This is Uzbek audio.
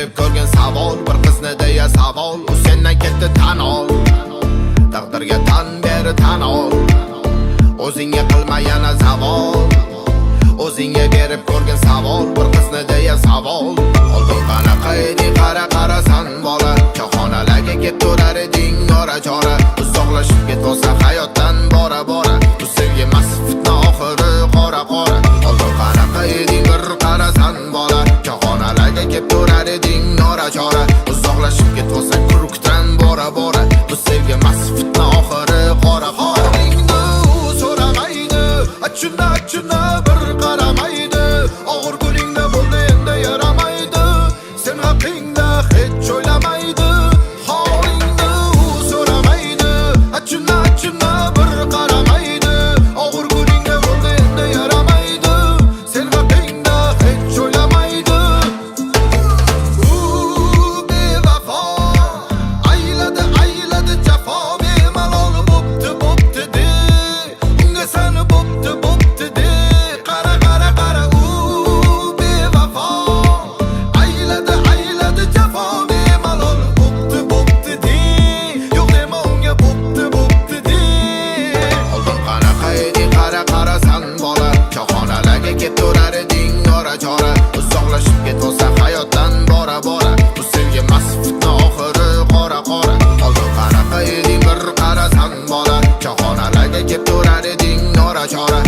berib ko'rgin savol, bir qizni deya savol, u sendan ketdi tan ol. Taqdirga tan ber, tan ol. O'zingga qilma yana zavol. O'zingga berib ko'rgin savol, bir qizni deya savol. Oldin qanaqa eding, qarasan bola, choxonalarga kelib turar eding ora-chora. Uzoqlashib ketsa hayotdan bora-bora, bu sevgi emas fitna oxiri qora-qora. Oldin qanaqa eding, bir qarasan bola, choxonalarga kelib turar eding ora-chora. Uzoqlashib ketsa kurukdan bora-bora, bu sevgi emas fitna oxiri qora-qora. Achuna bir qaramaydi, og'ir kuningda bo'ldi endi yaramaydi. Sen haqingda hech o'ylamaydi, holingni u so'ramaydi. Achuna bir qaramaydi, og'ir kuningda bo'ldi endi yaramaydi. Sen haqingda hech o'ylamaydi. U bevafo, ayladi jafo, bemalol bo'pti de. Unga seni bo'pti de. Qara u bevafo, ayladi jafo, bemalol bo'pti de. Yo'q dema unga bo'pti de. Oldin qanaqa eding, qarasan bola, choxonalarga kelib turar eding ora-chora. Uzoqlashib ketsa hayotdan bora-bora, bu sevgi emas fitna oxiri qora-qora. Oldin qanaqa eding, bir qarasan bola, choxonalarga kelib turar eding ora-chora.